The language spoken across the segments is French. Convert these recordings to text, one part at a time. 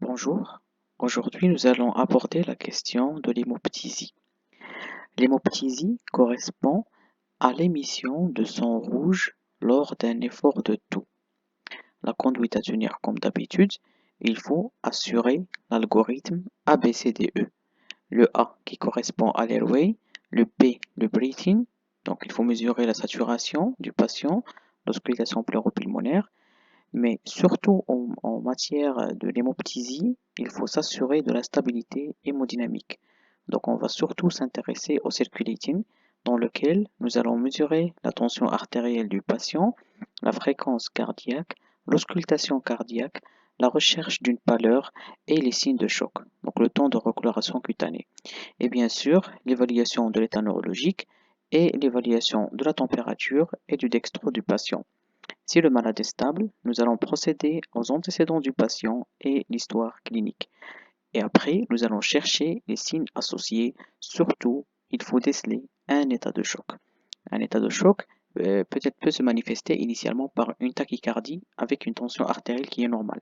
Bonjour, aujourd'hui nous allons aborder la question de l'hémoptysie. L'hémoptysie correspond à l'émission de sang rouge lors d'un effort de toux. La conduite à tenir comme d'habitude, il faut assurer l'algorithme ABCDE. Le A qui correspond à l'airway, le B le breathing, donc il faut mesurer la saturation du patient, l'auscultation pleuropulmonaire, mais surtout en matière de l'hémoptysie, il faut s'assurer de la stabilité hémodynamique. Donc on va surtout s'intéresser au circulating, dans lequel nous allons mesurer la tension artérielle du patient, la fréquence cardiaque, l'auscultation cardiaque, la recherche d'une pâleur et les signes de choc, donc le temps de recoloration cutanée. Et bien sûr, l'évaluation de l'état neurologique et l'évaluation de la température et du dextro du patient. Si le malade est stable, nous allons procéder aux antécédents du patient et l'histoire clinique. Et après, nous allons chercher les signes associés. Surtout, il faut déceler un état de choc. Un état de choc peut se manifester initialement par une tachycardie avec une tension artérielle qui est normale.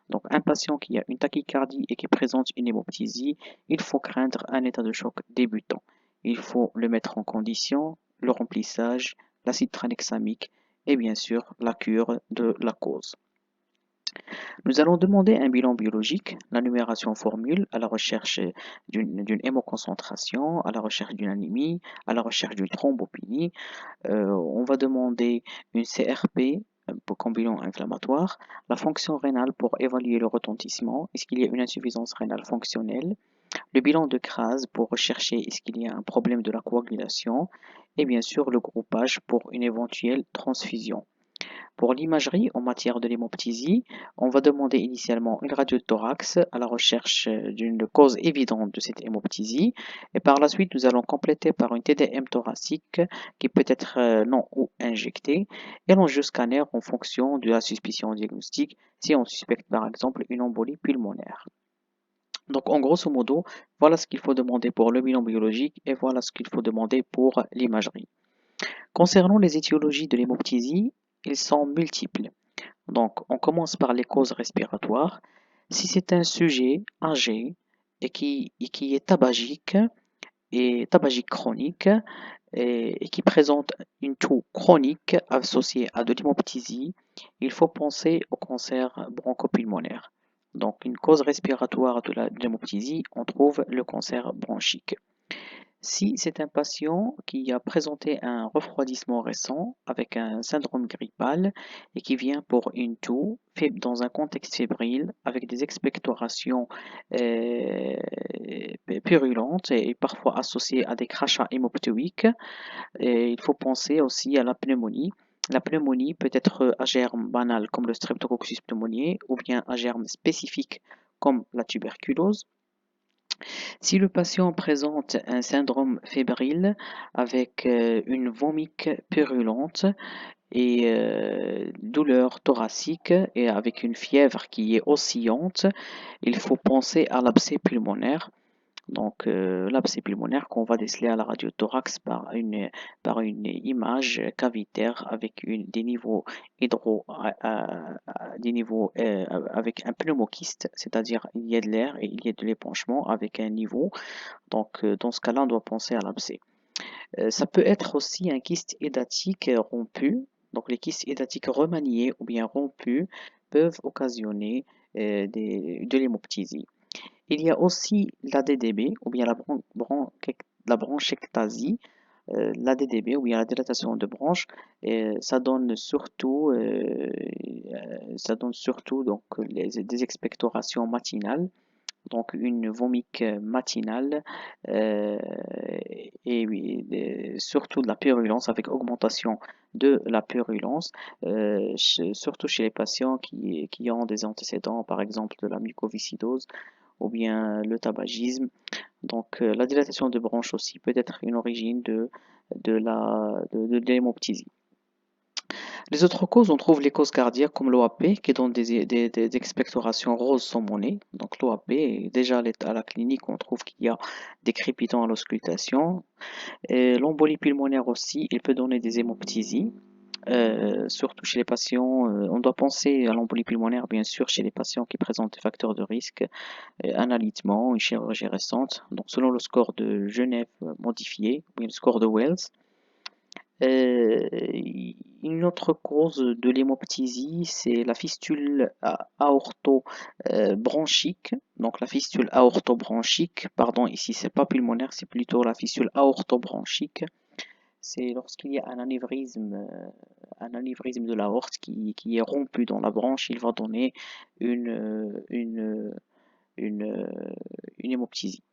Donc un patient qui a une tachycardie et qui présente une hémoptysie, il faut craindre un état de choc débutant. Il faut le mettre en condition, le remplissage, l'acide tranexamique et bien sûr la cure de la cause. Nous allons demander un bilan biologique, la numération formule à la recherche d'une hémoconcentration, à la recherche d'une anémie, à la recherche d'une thrombopénie. On va demander une CRP comme bilan inflammatoire, la fonction rénale pour évaluer le retentissement, est-ce qu'il y a une insuffisance rénale fonctionnelle, le bilan de Kras pour rechercher est-ce qu'il y a un problème de la coagulation, et bien sûr le groupage pour une éventuelle transfusion. Pour l'imagerie en matière de l'hémoptysie, on va demander initialement une radio de thorax à la recherche d'une cause évidente de cette hémoptysie et par la suite nous allons compléter par une TDM thoracique qui peut être non ou injectée et l'angioscanner en fonction de la suspicion diagnostique si on suspecte par exemple une embolie pulmonaire. Donc en grosso modo, voilà ce qu'il faut demander pour le bilan biologique et voilà ce qu'il faut demander pour l'imagerie. Concernant les étiologies de l'hémoptysie, ils sont multiples. Donc, on commence par les causes respiratoires. Si c'est un sujet âgé et qui est tabagique chronique et qui présente une toux chronique associée à de l'hémoptysie, il faut penser au cancer bronchopulmonaire. Donc, une cause respiratoire de l'hémoptysie, on trouve le cancer bronchique. Si c'est un patient qui a présenté un refroidissement récent avec un syndrome grippal et qui vient pour une toux dans un contexte fébrile avec des expectorations euh, purulentes et parfois associées à des crachats hémoptyliques, et il faut penser aussi à la pneumonie. La pneumonie peut être à germe banal comme le Streptococcus pneumoniae ou bien à germe spécifique comme la tuberculose. Si le patient présente un syndrome fébrile avec une vomique purulente et douleur thoracique et avec une fièvre qui est oscillante, il faut penser à l'abcès pulmonaire. Donc l'abcès pulmonaire qu'on va déceler à la radiothorax par une image cavitaire avec des niveaux avec un pneumokyste, c'est-à-dire il y a de l'air et il y a de l'épanchement avec un niveau. Donc dans ce cas-là, on doit penser à l'abcès. Ça peut être aussi un kyste édatique rompu. Donc les kystes édatiques remaniés ou bien rompus peuvent occasionner de l'hémoptysie. Il y a aussi l'ADDB ou bien la bronchectasie. L'ADDB ou bien la dilatation de bronche, ça donne surtout donc, des expectorations matinales, donc une vomique matinale et oui, surtout de la purulence avec augmentation de la purulence, surtout chez les patients qui ont des antécédents, par exemple de la mucoviscidose ou bien le tabagisme. Donc la dilatation de bronche aussi peut être une origine de l'hémoptysie. Les autres causes, on trouve les causes cardiaques comme l'OAP qui donne des expectorations roses saumonées. Donc l'OAP, déjà à la clinique, on trouve qu'il y a des crépitants à l'auscultation. Et l'embolie pulmonaire aussi, il peut donner des hémoptysies. surtout chez les patients, on doit penser à l'embolie pulmonaire, bien sûr, chez les patients qui présentent des facteurs de risque, un alitement, une chirurgie récente. Donc, selon le score de Genève modifié, ou bien le score de Wells. Euh, une autre cause de l'hémoptysie, c'est la fistule aortobronchique. Donc la fistule aortobronchique, pardon, ici c'est pas pulmonaire, c'est plutôt la fistule aortobronchique. C'est lorsqu'il y a un anévrisme de l'aorte qui est rompu dans la branche, il va donner une, une hémoptysie.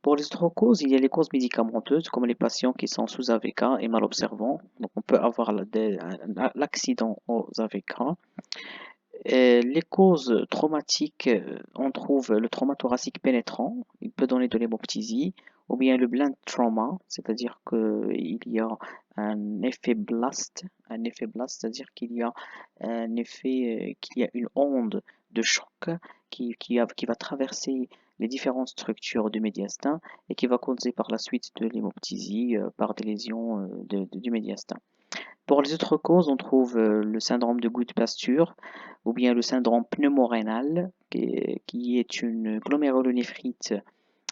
Pour les autres causes, il y a les causes médicamenteuses, comme les patients qui sont sous AVK et mal observants. Donc, on peut avoir l'accident aux AVK. Les causes traumatiques, on trouve le trauma thoracique pénétrant, il peut donner de l'hémoptysie, ou bien le blind trauma, c'est-à-dire qu'il y a un effet blast, c'est-à-dire qu'il y a un effet, qu'il y a une onde de choc qui va traverser les différentes structures du médiastin et qui va causer par la suite de l'hémoptysie par des lésions du médiastin. Pour les autres causes, on trouve le syndrome de Goodpasture ou bien le syndrome pneumorénal, qui est une glomérulonéphrite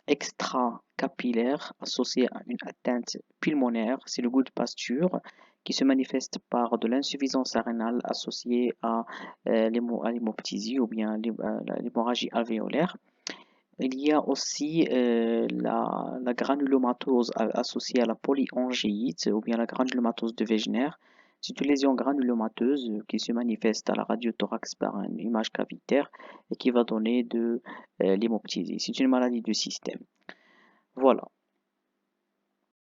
extracapillaire associée à une atteinte pulmonaire. C'est le Goodpasture qui se manifeste par de l'insuffisance rénale associée à l'hémoptysie ou bien l'hémorragie alvéolaire. Il y a aussi la granulomatose associée à la polyangéite ou bien la granulomatose de Wegener. C'est une lésion granulomateuse qui se manifeste à la radiothorax par une image cavitaire et qui va donner de l'hémoptysie. C'est une maladie du système. Voilà.